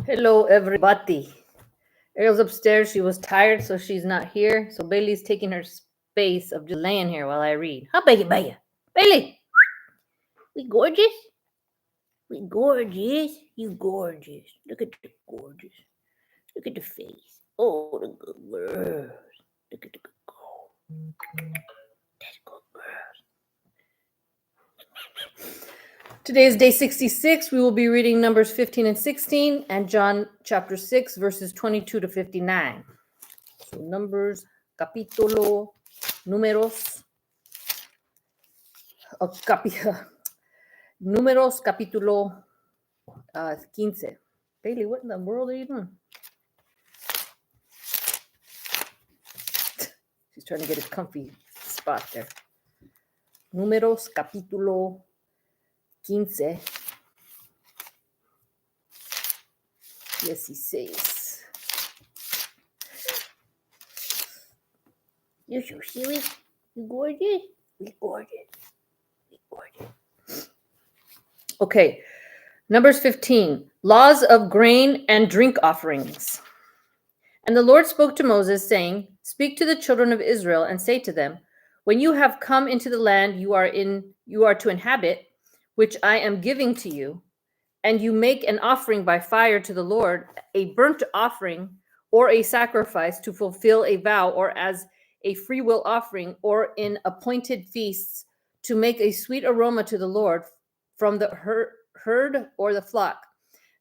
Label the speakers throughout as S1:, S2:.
S1: Hello, everybody. Ariel's upstairs. She was tired, so she's not here. So Bailey's taking her space of just laying here while I read. How Bailey? Bailey, we gorgeous? We gorgeous? You gorgeous. Look at the gorgeous. Look at the face. Oh, the good girls. Look at the good girl. That's good girls. Today is day 66. We will be reading Numbers 15 and 16 and John chapter 6, verses 22 to 59. So Numbers, capítulo, números, números, capítulo 15. Bailey, what in the world are you doing? She's trying to get a comfy spot there. Números, capítulo 15. 16. You're so silly. You gorgeous. We gorgeous. We gorgeous. Okay. Numbers 15. Laws of grain and drink offerings. And the Lord spoke to Moses, saying, Speak to the children of Israel and say to them, When you have come into the land you are to inhabit, which I am giving to you, and you make an offering by fire to the Lord, a burnt offering or a sacrifice to fulfill a vow, or as a freewill offering, or in appointed feasts, to make a sweet aroma to the Lord from the herd or the flock.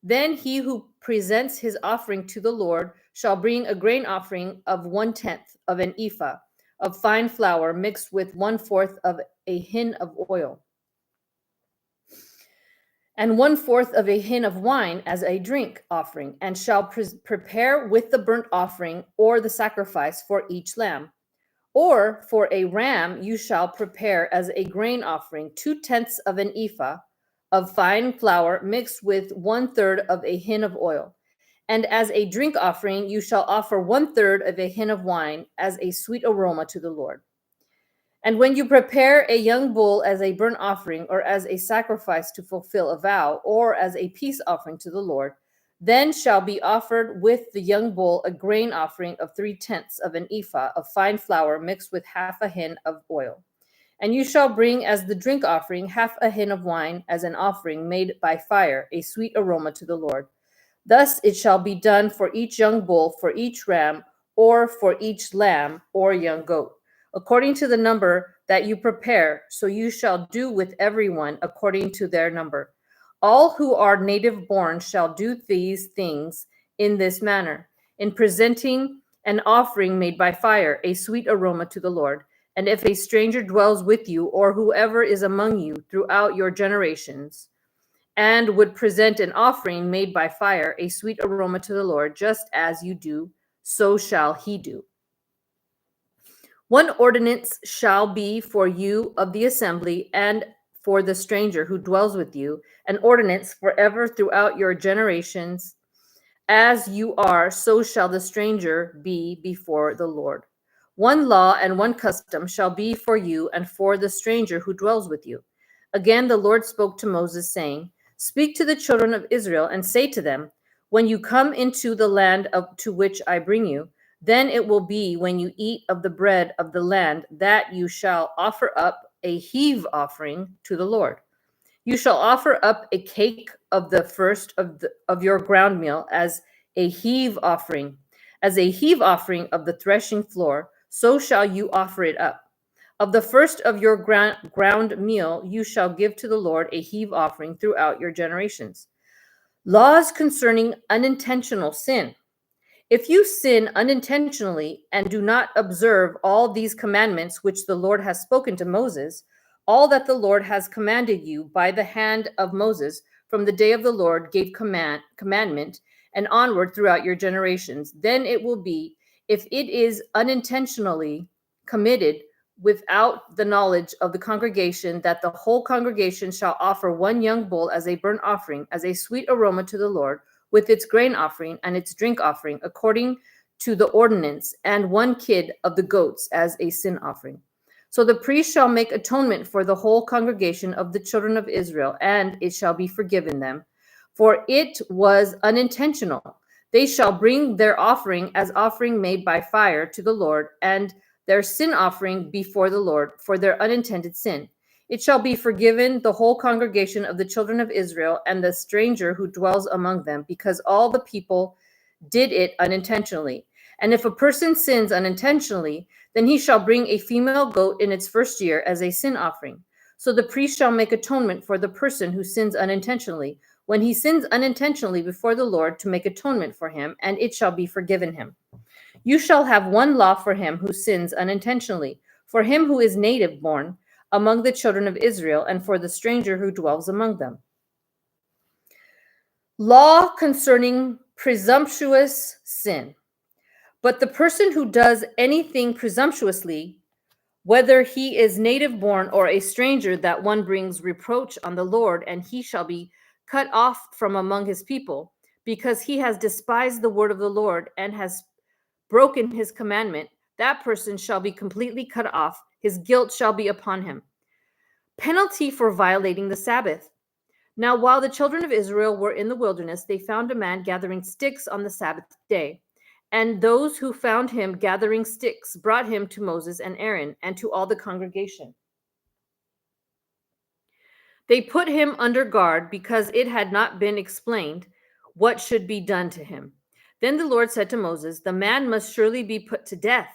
S1: Then he who presents his offering to the Lord shall bring a grain offering of 1/10 of an ephah of fine flour mixed with 1/4 of a hin of oil, and 1/4 of a hin of wine as a drink offering, and shall prepare with the burnt offering or the sacrifice for each lamb. Or for a ram you shall prepare as a grain offering 2/10 of an ephah of fine flour mixed with 1/3 of a hin of oil. And as a drink offering you shall offer 1/3 of a hin of wine as a sweet aroma to the Lord. And when you prepare a young bull as a burnt offering, or as a sacrifice to fulfill a vow, or as a peace offering to the Lord, then shall be offered with the young bull a grain offering of 3/10 of an ephah of fine flour mixed with half a hin of oil. And you shall bring as the drink offering half a hin of wine as an offering made by fire, a sweet aroma to the Lord. Thus it shall be done for each young bull, for each ram, or for each lamb or young goat, according to the number that you prepare, so you shall do with everyone according to their number. All who are native born shall do these things in this manner, in presenting an offering made by fire, a sweet aroma to the Lord. And if a stranger dwells with you, or whoever is among you throughout your generations, and would present an offering made by fire, a sweet aroma to the Lord, just as you do, so shall he do. One ordinance shall be for you of the assembly, and for the stranger who dwells with you, an ordinance forever throughout your generations. As you are, so shall the stranger be before the Lord. One law and one custom shall be for you and for the stranger who dwells with you. Again, the Lord spoke to Moses, saying, Speak to the children of Israel and say to them, When you come into the land to which I bring you, then it will be when you eat of the bread of the land that you shall offer up a heave offering to the Lord. You shall offer up a cake of the first of your ground meal as a heave offering of the threshing floor, so shall you offer it up. Of the first of your ground meal you shall give to the Lord a heave offering throughout your generations. Laws concerning unintentional sin. If you sin unintentionally and do not observe all these commandments which the Lord has spoken to Moses, all that the Lord has commanded you by the hand of Moses from the day of the Lord gave commandment and onward throughout your generations, then it will be, if it is unintentionally committed without the knowledge of the congregation, that the whole congregation shall offer one young bull as a burnt offering, as a sweet aroma to the Lord, with its grain offering and its drink offering, according to the ordinance, and one kid of the goats as a sin offering. So the priest shall make atonement for the whole congregation of the children of Israel, and it shall be forgiven them. for it was unintentional. They shall bring their offering as offering made by fire to the Lord, and their sin offering before the Lord for their unintended sin. It shall be forgiven the whole congregation of the children of Israel and the stranger who dwells among them, because all the people did it unintentionally. And if a person sins unintentionally, then he shall bring a female goat in its first year as a sin offering. So the priest shall make atonement for the person who sins unintentionally, when he sins unintentionally before the Lord, to make atonement for him, and it shall be forgiven him. You shall have one law for him who sins unintentionally, for him who is native born among the children of Israel, and for the stranger who dwells among them. Law concerning presumptuous sin. But the person who does anything presumptuously, whether he is native born or a stranger, that one brings reproach on the Lord, and he shall be cut off from among his people, because he has despised the word of the Lord and has broken his commandment. That person shall be completely cut off. His guilt shall be upon him. Penalty for violating the Sabbath. Now, while the children of Israel were in the wilderness, they found a man gathering sticks on the Sabbath day. And those who found him gathering sticks brought him to Moses and Aaron and to all the congregation. They put him under guard because it had not been explained what should be done to him. Then the Lord said to Moses, "The man must surely be put to death.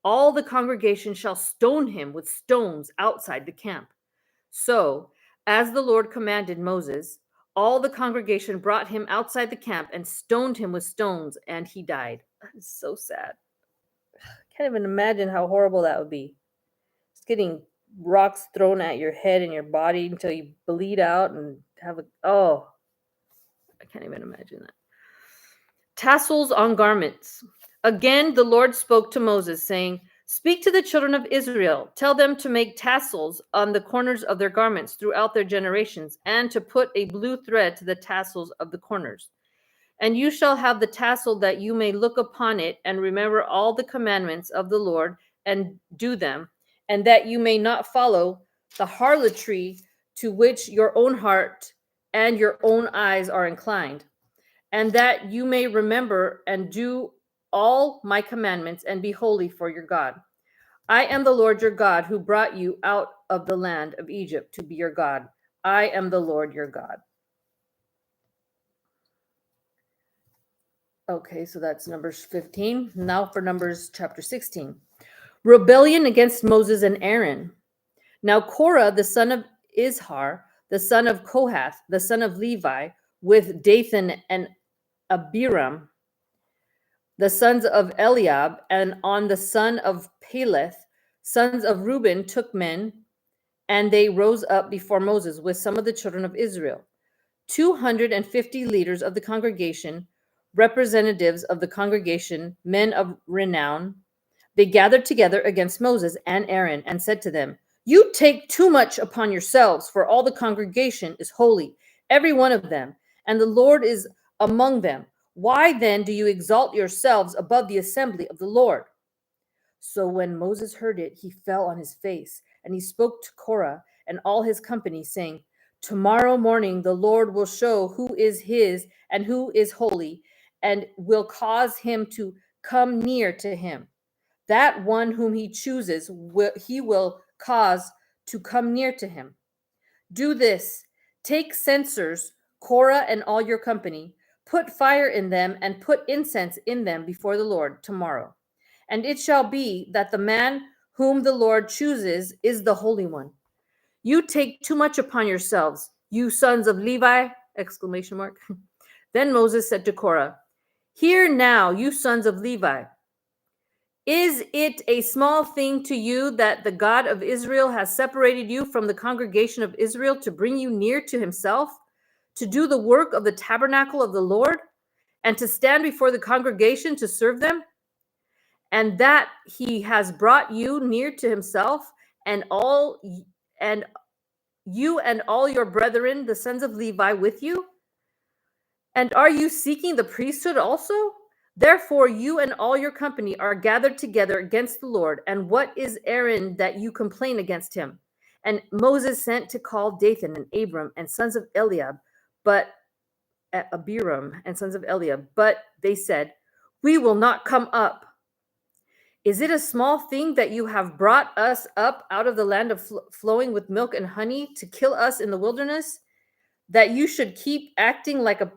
S1: All the congregation shall stone him with stones outside the camp." So, as the Lord commanded Moses, all the congregation brought him outside the camp and stoned him with stones, and he died. It's so sad. I can't even imagine how horrible that would be. Just getting rocks thrown at your head and your body until you bleed out and have I can't even imagine that. Tassels on garments. Again, the Lord spoke to Moses, saying, "Speak to the children of Israel. Tell them to make tassels on the corners of their garments throughout their generations, and to put a blue thread to the tassels of the corners. And you shall have the tassel that you may look upon it and remember all the commandments of the Lord and do them, and that you may not follow the harlotry to which your own heart and your own eyes are inclined, and that you may remember and do all my commandments and be holy for your God. I am the Lord your God who brought you out of the land of Egypt to be your God. I am the Lord your God." Okay, so that's Numbers 15. Now for Numbers chapter 16. Rebellion against Moses and Aaron. Now Korah, the son of Izhar, the son of Kohath, the son of Levi, with Dathan and Abiram, the sons of Eliab, and on the son of Peleth, sons of Reuben, took men, and they rose up before Moses with some of the children of Israel. 250 leaders of the congregation, representatives of the congregation, men of renown, they gathered together against Moses and Aaron and said to them, "You take too much upon yourselves, for all the congregation is holy, every one of them, and the Lord is among them. Why then do you exalt yourselves above the assembly of the Lord?" So when Moses heard it, he fell on his face, and he spoke to Korah and all his company, saying, "Tomorrow morning the Lord will show who is his and who is holy, and will cause him to come near to him. That one whom he chooses, he will cause to come near to him. Do this: take censers, Korah and all your company, put fire in them, and put incense in them before the Lord tomorrow. And it shall be that the man whom the Lord chooses is the Holy One. You take too much upon yourselves, you sons of Levi!" Exclamation mark. Then Moses said to Korah, "Hear now, you sons of Levi. Is it a small thing to you that the God of Israel has separated you from the congregation of Israel to bring you near to himself, to do the work of the tabernacle of the Lord, and to stand before the congregation to serve them? And that he has brought you near to himself, and you and all your brethren, the sons of Levi, with you? And are you seeking the priesthood also? Therefore, you and all your company are gathered together against the Lord. And what is Aaron that you complain against him?" And Moses sent to call Dathan and Abram and sons of Eliab, but Abiram and sons of Eliab, but they said, "We will not come up. Is it a small thing that you have brought us up out of the land of flowing with milk and honey to kill us in the wilderness, that you should keep acting like a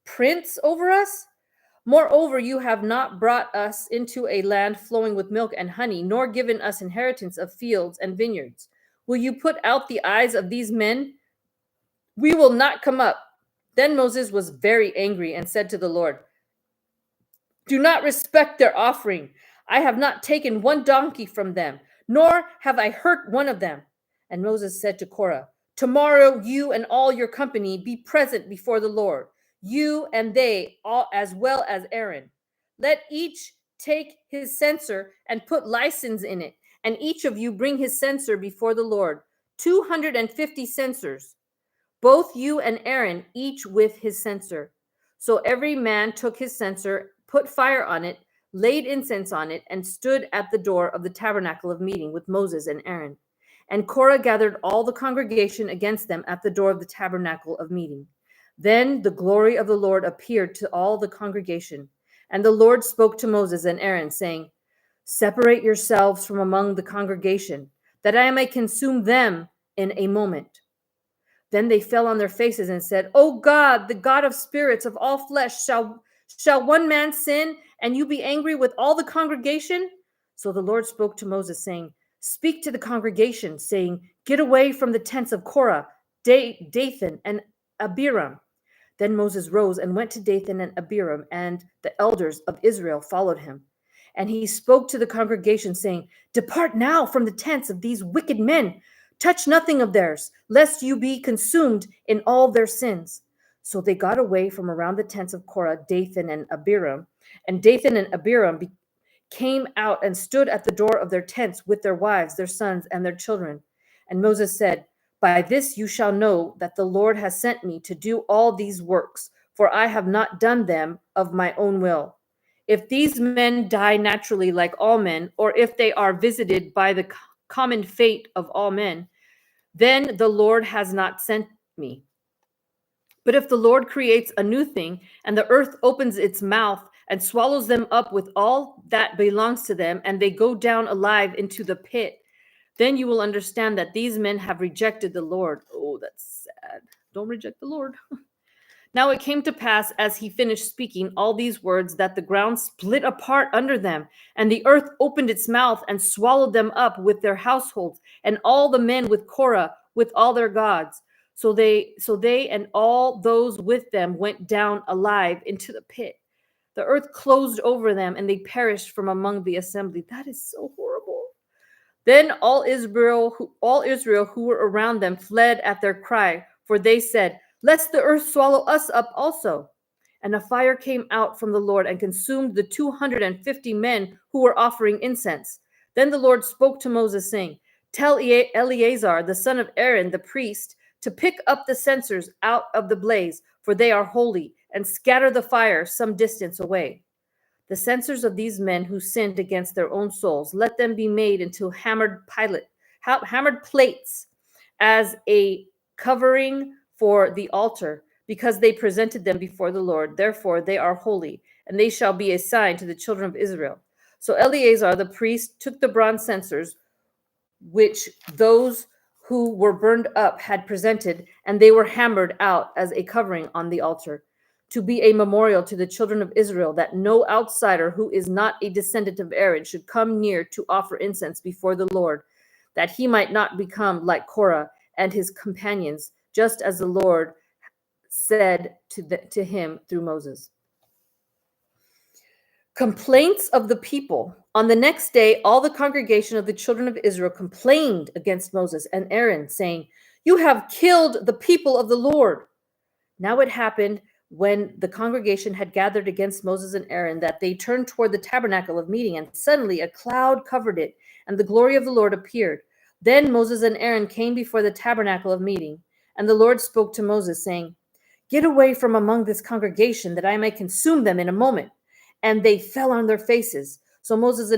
S1: prince over us? Moreover, you have not brought us into a land flowing with milk and honey, nor given us inheritance of fields and vineyards. Will you put out the eyes of these men? We will not come up." Then Moses was very angry and said to the Lord, "Do not respect their offering. I have not taken one donkey from them, nor have I hurt one of them." And Moses said to Korah, "Tomorrow you and all your company be present before the Lord, you and they, all as well as Aaron. Let each take his censer and put license in it, and each of you bring his censer before the Lord, 250 censers, both you and Aaron, each with his censer." So every man took his censer, put fire on it, laid incense on it, and stood at the door of the tabernacle of meeting with Moses and Aaron. And Korah gathered all the congregation against them at the door of the tabernacle of meeting. Then the glory of the Lord appeared to all the congregation. And the Lord spoke to Moses and Aaron, saying, "Separate yourselves from among the congregation, that I may consume them in a moment." Then they fell on their faces and said, "O God, the God of spirits of all flesh, shall one man sin, and you be angry with all the congregation?" So the Lord spoke to Moses, saying, "Speak to the congregation, saying, get away from the tents of Korah, Dathan, and Abiram." Then Moses rose and went to Dathan and Abiram, and the elders of Israel followed him. And he spoke to the congregation, saying, "Depart now from the tents of these wicked men. Touch nothing of theirs, lest you be consumed in all their sins." So they got away from around the tents of Korah, Dathan, and Abiram. And Dathan and Abiram came out and stood at the door of their tents with their wives, their sons, and their children. And Moses said, "By this you shall know that the Lord has sent me to do all these works, for I have not done them of my own will. If these men die naturally like all men, or if they are visited by the common fate of all men, then the Lord has not sent me. But if the Lord creates a new thing, and the earth opens its mouth and swallows them up with all that belongs to them, and they go down alive into the pit, then you will understand that these men have rejected the Lord." Oh, that's sad. Don't reject the Lord. Now it came to pass, as he finished speaking all these words, that the ground split apart under them, and the earth opened its mouth and swallowed them up with their households, and all the men with Korah, with all their gods. So they and all those with them went down alive into the pit. The earth closed over them, and they perished from among the assembly. That is so horrible. Then all Israel who were around them fled at their cry, for they said, "Lest the earth swallow us up also." And a fire came out from the Lord and consumed the 250 men who were offering incense. Then the Lord spoke to Moses, saying, "Tell Eleazar, the son of Aaron, the priest, to pick up the censers out of the blaze, for they are holy, and scatter the fire some distance away. The censers of these men who sinned against their own souls, let them be made into hammered plates as a covering for the altar, because they presented them before the Lord. Therefore they are holy, and they shall be a sign to the children of Israel." So Eleazar the priest took the bronze censers, which those who were burned up had presented, and they were hammered out as a covering on the altar, to be a memorial to the children of Israel, that no outsider who is not a descendant of Aaron should come near to offer incense before the Lord, that he might not become like Korah and his companions, just as the Lord said to him through Moses. Complaints of the people. On the next day, all the congregation of the children of Israel complained against Moses and Aaron, saying, "You have killed the people of the Lord." Now it happened, when the congregation had gathered against Moses and Aaron, that they turned toward the tabernacle of meeting, and suddenly a cloud covered it, and the glory of the Lord appeared. Then Moses and Aaron came before the tabernacle of meeting, and the Lord spoke to Moses, saying, "Get away from among this congregation, that I may consume them in a moment." And they fell on their faces. So Moses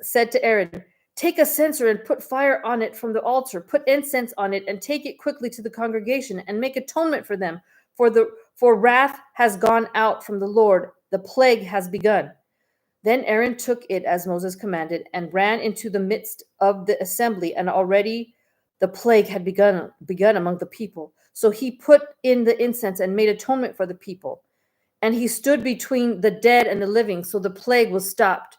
S1: said to Aaron, Take a censer and put fire on it from the altar. Put incense on it and take it quickly to the congregation and make atonement for them. For wrath has gone out from the Lord. The plague has begun. Then Aaron took it as Moses commanded and ran into the midst of the assembly, and already the plague had begun among the people. So he put in the incense and made atonement for the people. And he stood between the dead and the living, so the plague was stopped.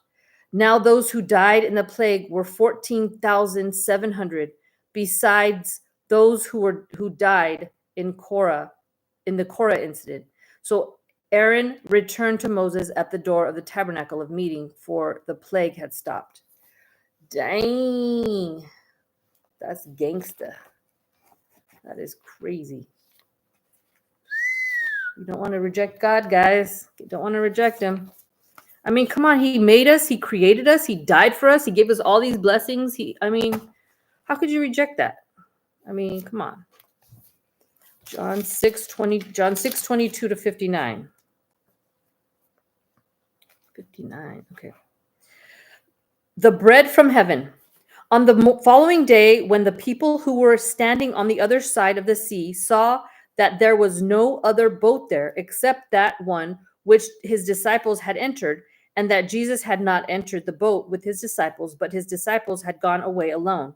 S1: Now those who died in the plague were 14,700, besides those who died in the Korah incident. So Aaron returned to Moses at the door of the tabernacle of meeting, for the plague had stopped. Dang. That's gangsta. That is crazy. You don't want to reject God, guys. You don't want to reject him. I mean, come on. He made us. He created us. He died for us. He gave us all these blessings. How could you reject that? I mean, come on. John 6:22 to 59. 59. Okay. The bread from heaven. On the following day, when the people who were standing on the other side of the sea saw that there was no other boat there except that one which his disciples had entered, and that Jesus had not entered the boat with his disciples, but his disciples had gone away alone.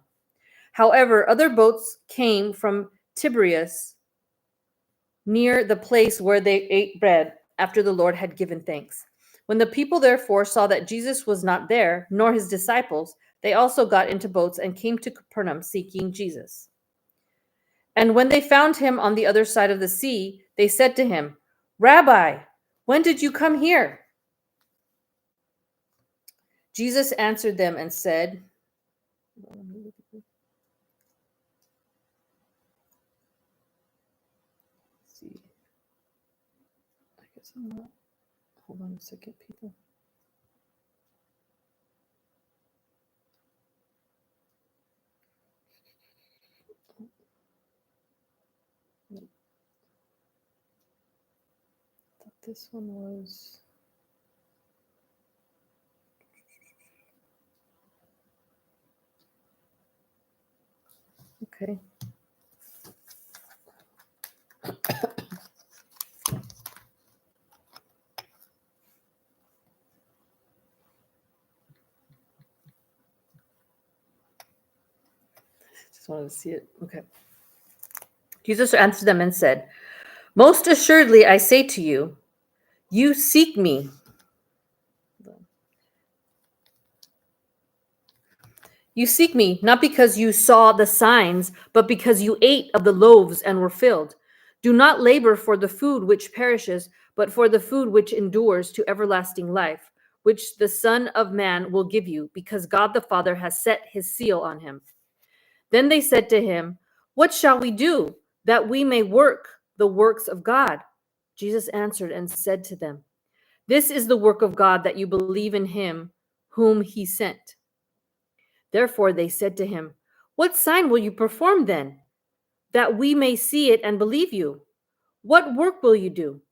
S1: However, other boats came from Tiberias near the place where they ate bread after the Lord had given thanks. When the people therefore saw that Jesus was not there, nor his disciples, they also got into boats and came to Capernaum seeking Jesus. And when they found him on the other side of the sea, they said to him, "Rabbi, when did you come here?" Jesus answered them and said, hold on a second, people. This one was okay. Just wanted to see it. Okay. Jesus answered them and said, "Most assuredly, I say to you, you seek me." You seek me not because you saw the signs, but because you ate of the loaves and were filled. Do not labor for the food which perishes, but for the food which endures to everlasting life, which the Son of Man will give you, because God the Father has set his seal on him. Then they said to him, "What shall we do that we may work the works of God?" Jesus answered and said to them, "This is the work of God, that you believe in him whom he sent." Therefore they said to him, "What sign will you perform then, that we may see it and believe you? What work will you do?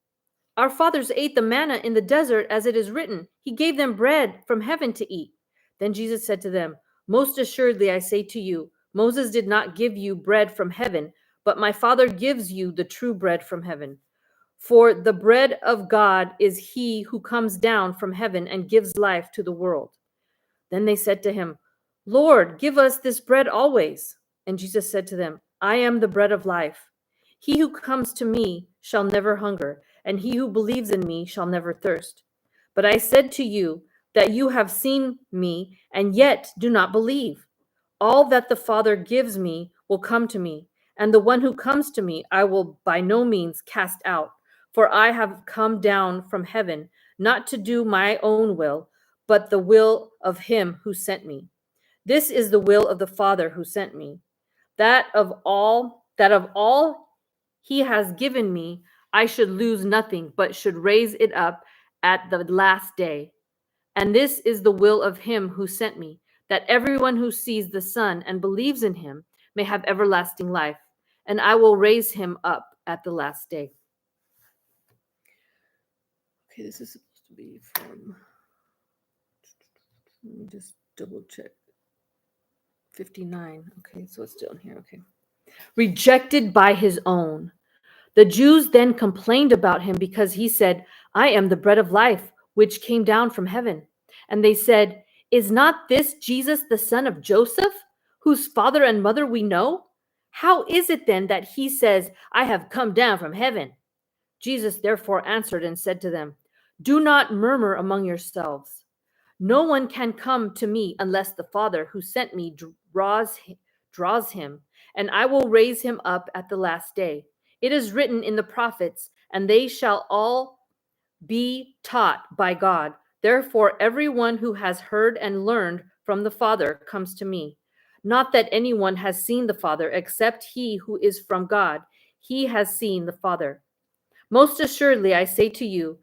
S1: Our fathers ate the manna in the desert, as it is written, he gave them bread from heaven to eat." Then Jesus said to them, "Most assuredly I say to you, Moses did not give you bread from heaven, but my Father gives you the true bread from heaven. For the bread of God is he who comes down from heaven and gives life to the world." Then they said to him, "Lord, give us this bread always." And Jesus said to them, "I am the bread of life. He who comes to me shall never hunger, and he who believes in me shall never thirst. But I said to you that you have seen me, and yet do not believe. All that the Father gives me will come to me, and the one who comes to me I will by no means cast out. For I have come down from heaven, not to do my own will, but the will of him who sent me. This is the will of the Father who sent me, that of all he has given me, I should lose nothing, but should raise it up at the last day. And this is the will of him who sent me, that everyone who sees the Son and believes in him may have everlasting life, and I will raise him up at the last day. Okay, this is supposed to be from, let me just double check. 59. Okay, so it's still in here. Okay. Rejected by his own. The Jews then complained about him because he said, I am the bread of life, which came down from heaven. And they said, Is not this Jesus the son of Joseph, whose father and mother we know? How is it then that he says, I have come down from heaven? Jesus therefore answered and said to them, Do not murmur among yourselves. No one can come to me unless the Father who sent me draws him, and I will raise him up at the last day. It is written in the prophets, and they shall all be taught by God. Therefore, everyone who has heard and learned from the Father comes to me. Not that anyone has seen the Father except he who is from God. He has seen the Father. Most assuredly, I say to you,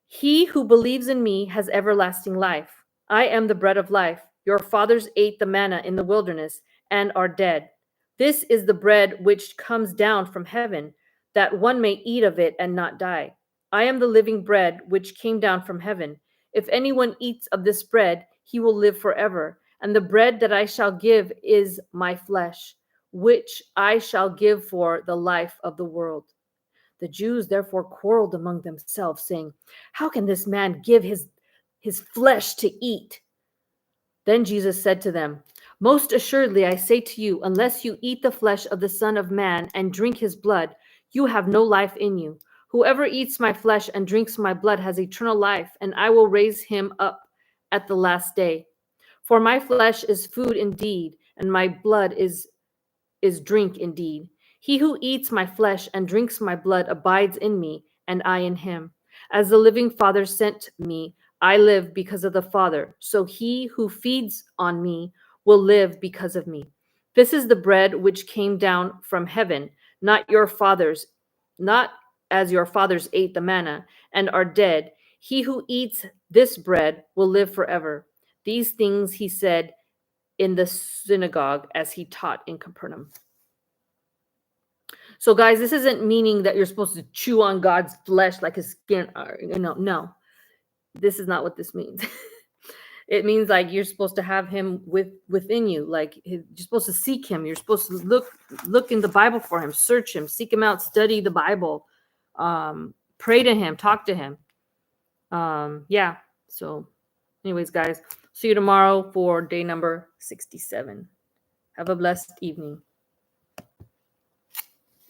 S1: he who believes in me has everlasting life. I am the bread of life. Your fathers ate the manna in the wilderness and are dead. This is the bread which comes down from heaven, that one may eat of it and not die. I am the living bread which came down from heaven. If anyone eats of this bread, he will live forever. And the bread that I shall give is my flesh, which I shall give for the life of the world. The Jews therefore quarreled among themselves, saying, How can this man give his flesh to eat? Then Jesus said to them, Most assuredly I say to you, unless you eat the flesh of the Son of Man and drink his blood, you have no life in you. Whoever eats my flesh and drinks my blood has eternal life, and I will raise him up at the last day. For my flesh is food indeed, and my blood is drink indeed. He who eats my flesh and drinks my blood abides in me, and I in him. As the living Father sent me, I live because of the Father. So he who feeds on me will live because of me. This is the bread which came down from heaven, not as your fathers ate the manna and are dead. He who eats this bread will live forever. These things he said in the synagogue as he taught in Capernaum. So, guys, this isn't meaning that you're supposed to chew on God's flesh like his skin. No, this is not what this means. It means like you're supposed to have him within you. Like you're supposed to seek him. You're supposed to look in the Bible for him, search him, seek him out, study the Bible, pray to him, talk to him. Yeah. So, anyways, guys, see you tomorrow for day number 67. Have a blessed evening.